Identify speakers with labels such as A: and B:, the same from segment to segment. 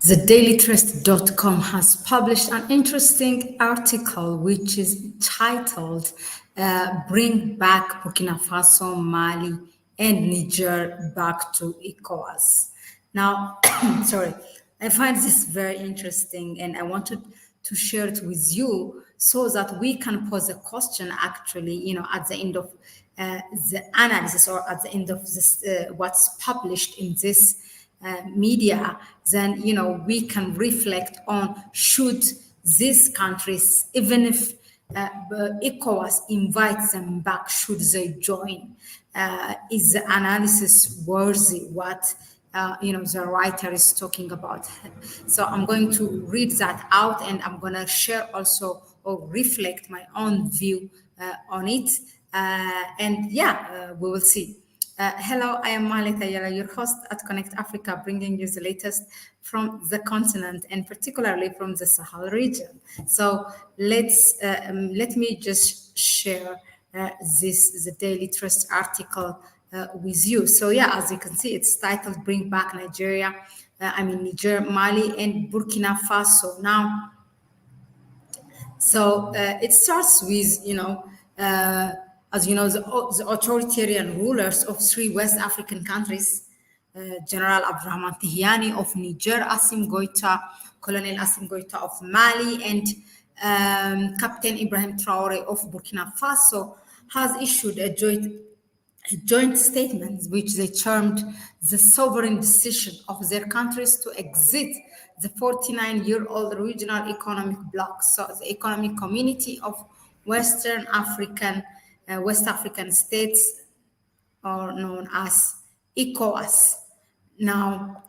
A: TheDailyTrust.com has published an interesting article which is titled Bring Back Burkina Faso, Mali, and Niger Back to Ecowas. Now, sorry, I find this very interesting and I wanted to share it with you so that we can pose a question actually, at the end of the analysis or at the end of this, what's published in this media, then we can reflect on should these countries, even if ECOWAS invites them back, should they join? Is the analysis worthy? What the writer is talking about? So I'm going to read that out, and I'm going to share also or reflect my own view on it. We will see. Hello, I am Mahlet, Ayele, your host at Connect Africa, bringing you the latest from the continent and particularly from the Sahel region. So let me just share the Daily Trust article with you. So as you can see, it's titled "Bring Back Niger, Mali, and Burkina Faso." Now, so it starts with as you know, the authoritarian rulers of three West African countries, General Abdurrahman Tihiani of Niger, Assimi Goïta, Colonel Assimi Goïta of Mali, and Captain Ibrahim Traoré of Burkina Faso, has issued a joint statement which they termed the sovereign decision of their countries to exit the 49-year-old regional economic bloc, so the economic community of West African states, are known as ECOWAS. Now,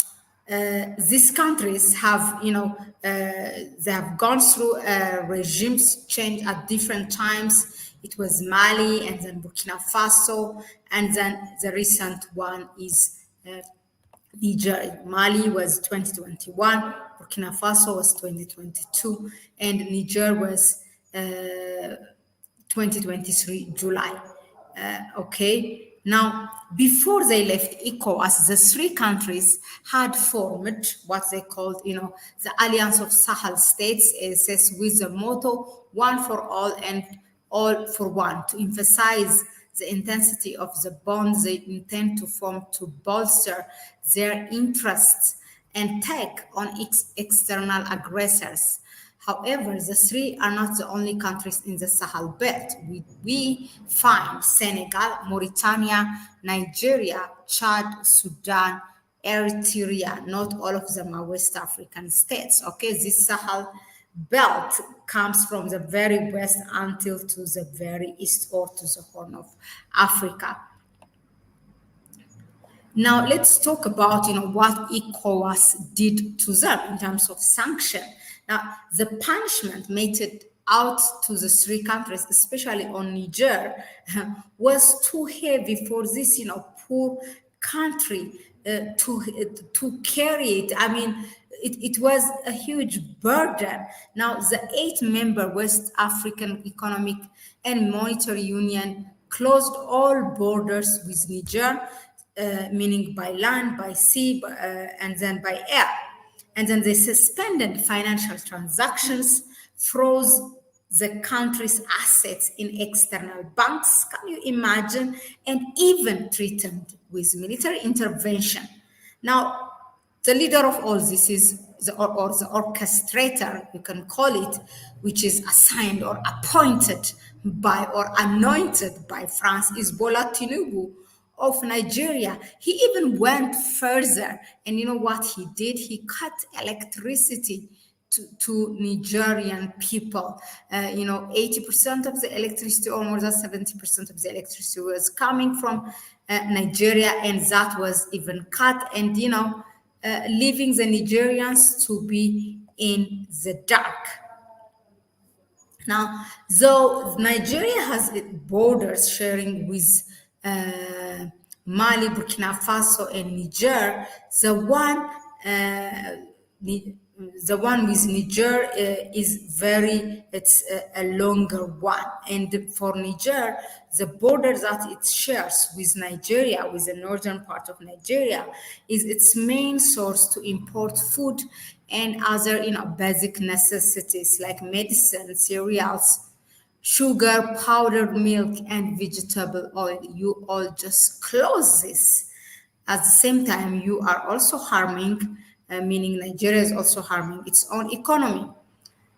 A: these countries have, they have gone through regimes change at different times. It was Mali, and then Burkina Faso, and then the recent one is Niger. Mali was 2021, Burkina Faso was 2022, and Niger was 2023 July. Okay. Now, before they left ECOWAS, the three countries had formed what they called, the Alliance of Sahel States, ASS, with the motto "One for all and all for one," to emphasize the intensity of the bonds they intend to form to bolster their interests and take on external aggressors. However, the three are not the only countries in the Sahel belt. We find Senegal, Mauritania, Nigeria, Chad, Sudan, Eritrea. Not all of them are West African states. Okay, this Sahel belt comes from the very west until to the very east or to the Horn of Africa. Now, let's talk about what ECOWAS did to them in terms of sanction. Now, the punishment meted out to the three countries, especially on Niger, was too heavy for this, poor country to carry it. I mean, it was a huge burden. Now, the 8-member West African Economic and Monetary Union closed all borders with Niger, meaning by land, by sea, and then by air. And then they suspended financial transactions, froze the country's assets in external banks, can you imagine, and even threatened with military intervention. Now, the leader of all this is the orchestrator, you can call it, which is assigned or appointed by or anointed by France, is Bola Tinubu of Nigeria. He even went further, and you know what he did? He cut electricity to Nigerian people. 80% of the electricity, or more than 70% of the electricity, was coming from Nigeria, and that was even cut, and leaving the Nigerians to be in the dark. Now, though Nigeria has borders sharing with Mali, Burkina Faso, and Niger, the one the one with Niger it's a longer one. And for Niger, the border that it shares with Nigeria, with the northern part of Nigeria, is its main source to import food and other, basic necessities like medicine, cereals, sugar, powdered milk, and vegetable oil. You all just close this. At the same time, you are also harming, meaning Nigeria is also harming its own economy.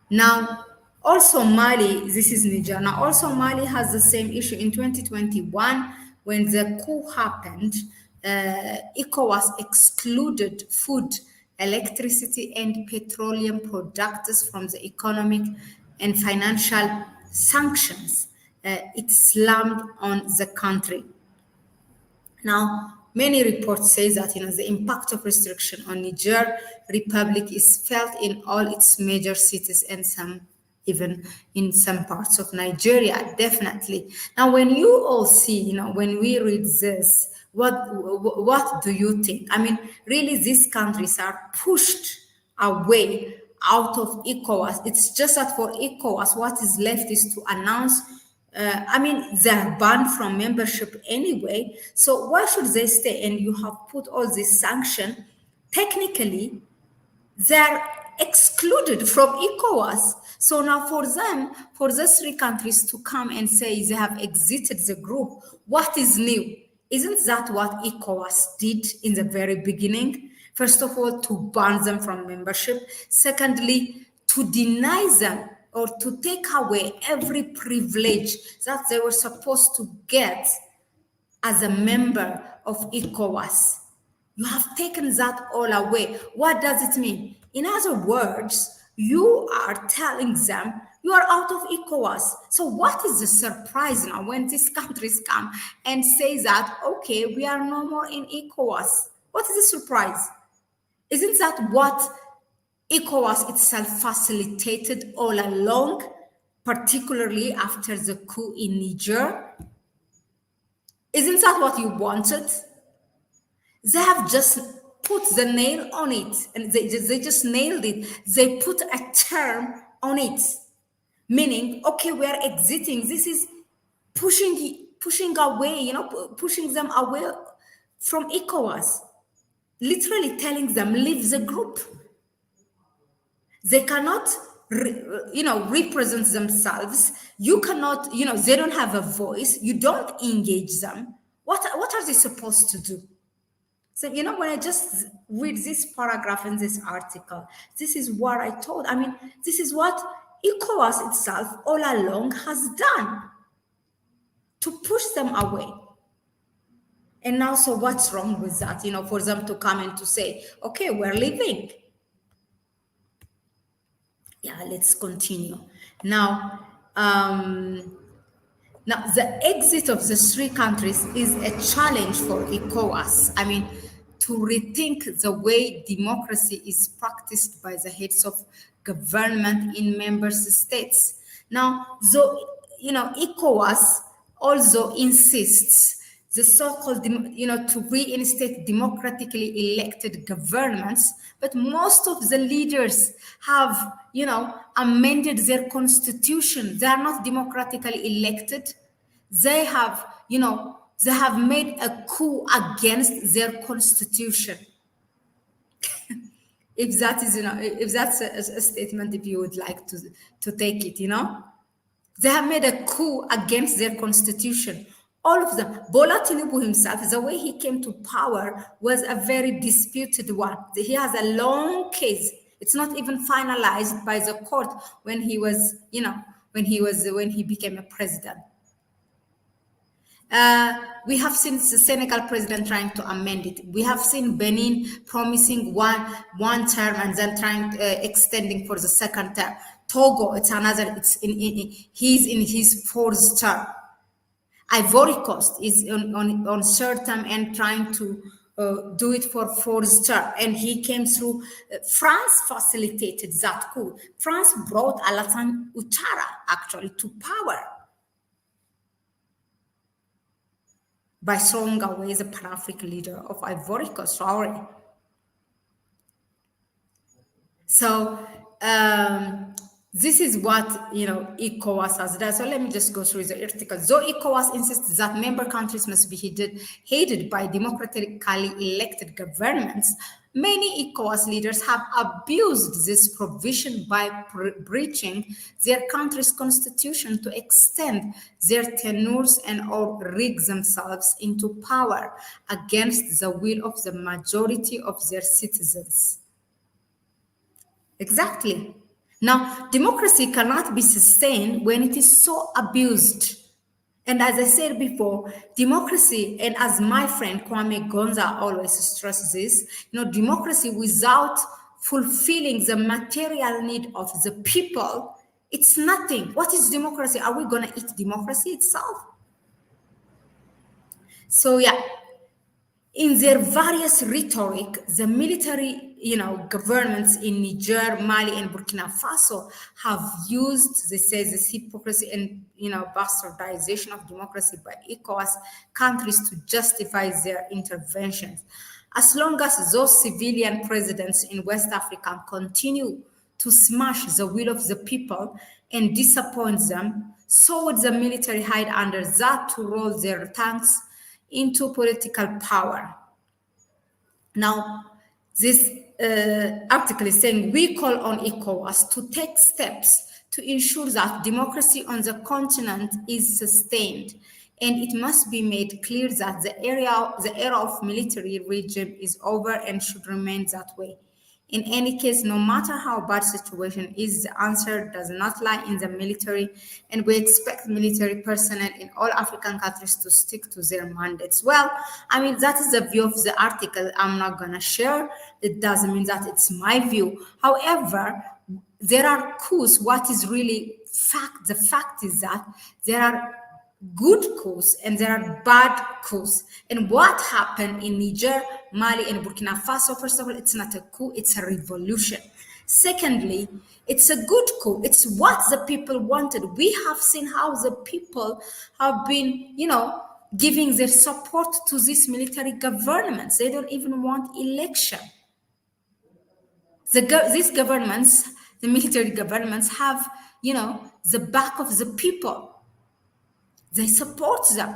A: Now, also Mali, this is Niger. Now, also Mali has the same issue in 2021 when the coup happened. ECOWAS excluded food, electricity, and petroleum products from the economic and financial sanctions. It slammed on the country. Now, many reports say that the impact of restriction on Niger Republic is felt in all its major cities and some even in some parts of Nigeria, definitely. Now, when you all see, when we read this, what do you think? I mean, really, these countries are pushed away out of ECOWAS. It's just that for ECOWAS, what is left is to announce I mean, they're banned from membership anyway. So why should they stay? And you have put all this sanction. Technically, they're excluded from ECOWAS. So now for them, for those three countries to come and say they have exited the group, what is new? Isn't that what ECOWAS did in the very beginning? First of all, to ban them from membership. Secondly, to deny them or to take away every privilege that they were supposed to get as a member of ECOWAS. You have taken that all away. What does it mean? In other words, you are telling them you are out of ECOWAS. So what is the surprise now when these countries come and say that, okay, we are no more in ECOWAS? What is the surprise? Isn't that what ECOWAS itself facilitated all along, particularly after the coup in Niger? Isn't that what you wanted? They have just put the nail on it, and they just nailed it. They put a term on it, meaning, okay, we are exiting. This is pushing away, pushing them away from ECOWAS, literally telling them, leave the group. They cannot, represent themselves. You cannot, they don't have a voice. You don't engage them. What are they supposed to do? So, when I just read this paragraph in this article, this is what I told. I mean, this is what ECOWAS itself all along has done to push them away. And now, so what's wrong with that? For them to come and to say, okay, we're leaving. Yeah, let's continue. Now, the exit of the three countries is a challenge for ECOWAS. I mean, to rethink the way democracy is practiced by the heads of government in member states. Now, ECOWAS also insists the so-called, to reinstate democratically elected governments, but most of the leaders have, amended their constitution. They are not democratically elected. They have, they have made a coup against their constitution. If that is, if that's a statement, if you would like to take it, they have made a coup against their constitution. All of them. Bola Tinubu himself, the way he came to power was a very disputed one. He has a long case. It's not even finalized by the court when he was, when he became a president. We have seen the Senegal president trying to amend it. We have seen Benin promising one term and then trying extending for the second term. Togo, it's another. He's in his fourth term. Ivory Coast is on third term and trying to do it for fourth term, and he came through. France facilitated that coup. France brought Alassane Ouattara actually to power by throwing away the Pan-African leader of Ivory Coast. Sorry. So this is what ECOWAS has done. So let me just go through the article. So ECOWAS insists that member countries must be headed by democratically elected governments. Many ECOWAS leaders have abused this provision by breaching their country's constitution to extend their tenures and or rig themselves into power against the will of the majority of their citizens. Exactly. Now, democracy cannot be sustained when it is so abused. And as I said before, democracy, and as my friend Kwame Gonza always stresses this, democracy without fulfilling the material need of the people, it's nothing. What is democracy? Are we going to eat democracy itself? So, yeah, in their various rhetoric, the military, governments in Niger, Mali, and Burkina Faso have used, they say, this hypocrisy and, bastardization of democracy by ECOWAS countries to justify their interventions. As long as those civilian presidents in West Africa continue to smash the will of the people and disappoint them, so would the military hide under that to roll their tanks into political power. Now, this article is saying we call on ECOWAS to take steps to ensure that democracy on the continent is sustained, and it must be made clear that the era of military regime is over and should remain that way. In any case, no matter how bad situation is, the answer does not lie in the military, and we expect military personnel in all African countries to stick to their mandates. Well, I mean, that is the view of the article. I'm not going to share. It doesn't mean that it's my view. However, there are coups. What is really fact? The fact is that there are good coups and there are bad coups. And what happened in Niger, Mali, and Burkina Faso, first of all, it's not a coup, it's a revolution. Secondly, it's a good coup. It's what the people wanted. We have seen how the people have been, giving their support to these military governments. They don't even want election. These governments, the military governments, have, the back of the people. They support them.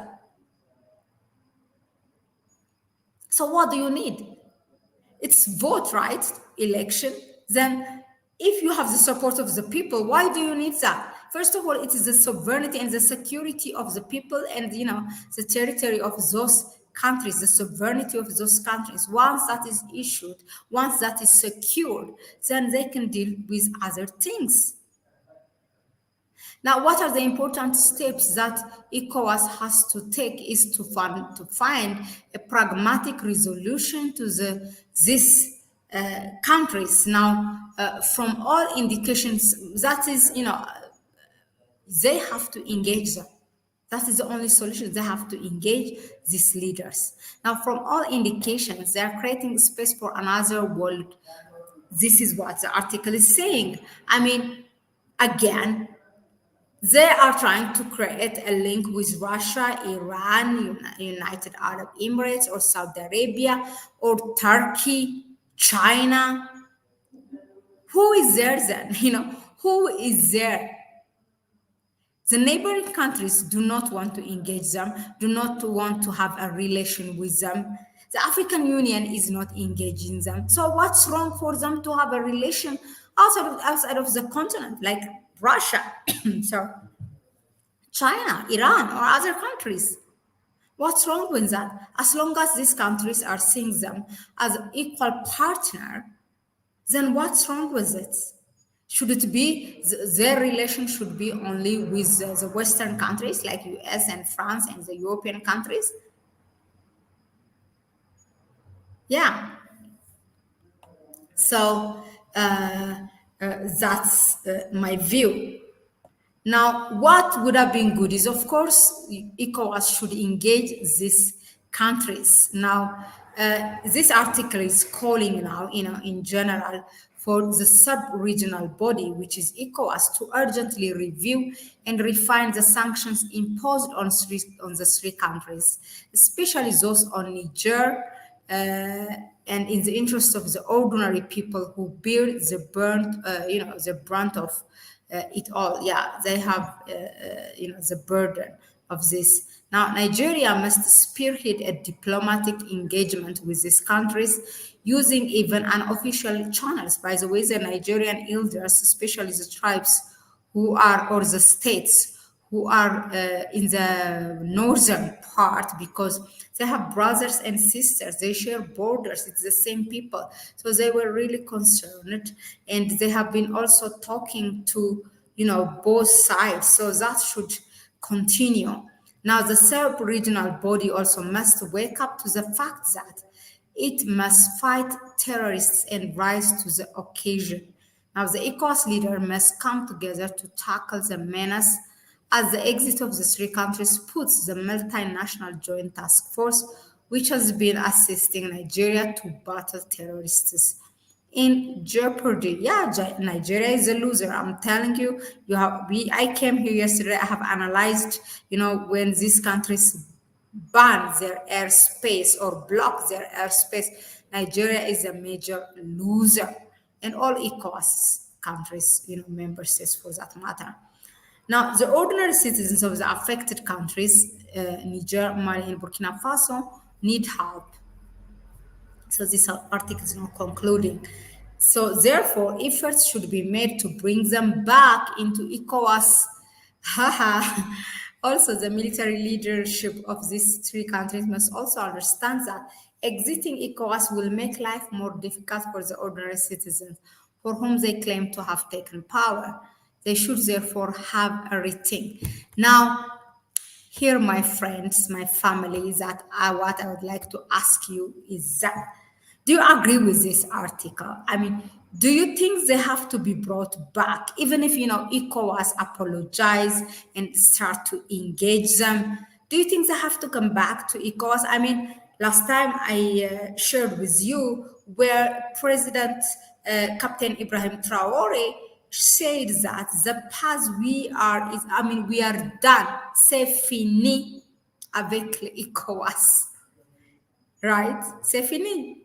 A: So what do you need? It's vote, right? Election. Then if you have the support of the people, why do you need that? First of all, it is the sovereignty and the security of the people and, the territory of those countries, the sovereignty of those countries. Once that is issued, once that is secured, then they can deal with other things. Now, what are the important steps that ECOWAS has to take is to find a pragmatic resolution to these countries. Now, from all indications, that is, they have to engage them. That is the only solution. They have to engage these leaders. Now, from all indications, they are creating space for another world. This is what the article is saying. I mean, again, they are trying to create a link with Russia, Iran, United Arab Emirates, or Saudi Arabia, or Turkey, China. Who is there then? Who is there? The neighboring countries do not want to engage them, do not want to have a relation with them. The African Union is not engaging them. So what's wrong for them to have a relation outside of the continent, like Russia, so China, Iran, or other countries? What's wrong with that? As long as these countries are seeing them as an equal partner, then what's wrong with it? Should it be, their relation should be only with the Western countries like US and France and the European countries? Yeah. So that's my view. Now, what would have been good is, of course, ECOWAS should engage these countries. Now, this article is calling now, in general, for the sub-regional body, which is ECOWAS, to urgently review and refine the sanctions imposed on the three countries, especially those on Niger, and in the interest of the ordinary people who bear the brunt of it all. Yeah, they have the burden of this. Now, Nigeria must spearhead a diplomatic engagement with these countries using even unofficial channels. By the way, the Nigerian elders, especially the tribes who are, or the states who are in the northern part, because they have brothers and sisters, they share borders, it's the same people. So they were really concerned, and they have been also talking to both sides. So that should continue. Now, the sub-regional body also must wake up to the fact that it must fight terrorists and rise to the occasion. Now, the Ecowas leader must come together to tackle the menace, as the exit of the three countries puts the multinational joint task force, which has been assisting Nigeria to battle terrorists, in jeopardy. Yeah, Nigeria is a loser. I'm telling you. I came here yesterday. I have analyzed, when these countries ban their airspace or block their airspace, Nigeria is a major loser, and all Ecowas countries, member states for that matter. Now, the ordinary citizens of the affected countries, Niger, Mali, and Burkina Faso, need help. So this article is not concluding. So therefore, efforts should be made to bring them back into ECOWAS. Also, the military leadership of these three countries must also understand that exiting ECOWAS will make life more difficult for the ordinary citizens for whom they claim to have taken power. They should therefore have a rethink. Now, here, my friends, my family, what I would like to ask you is that, do you agree with this article? I mean, do you think they have to be brought back, even if, ECOWAS apologize and start to engage them? Do you think they have to come back to ECOWAS? I mean, last time I shared with you where President Captain Ibrahim Traore said that the path we are we are done. C'est fini avec l'ECOWAS. Right? C'est fini.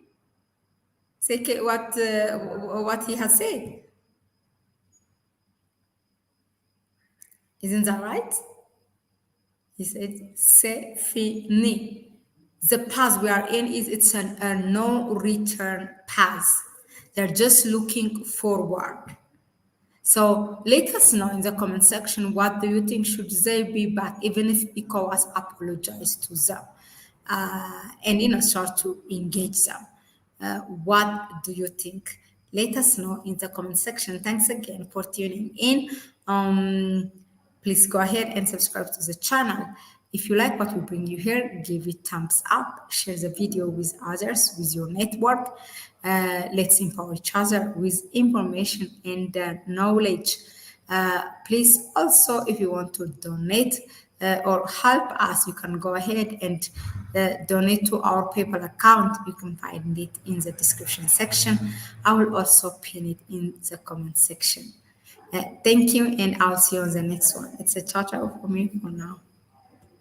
A: C'est what he has said. Isn't that right? He said, c'est fini. The path we are in it's a no return path. They're just looking forward. So let us know in the comment section, what do you think? Should they be back, even if ECOWAS apologize to them and start to engage them? What do you think? Let us know in the comment section. Thanks again for tuning in. Please go ahead and subscribe to the channel. If you like what we bring you here, give it thumbs up, share the video with others, with your network. Let's empower each other with information and knowledge. Please also, if you want to donate or help us, you can go ahead and donate to our PayPal account. You can find it in the description section. I will also pin it in the comment section. Thank you, and I'll see you on the next one. It's a ciao for me for now.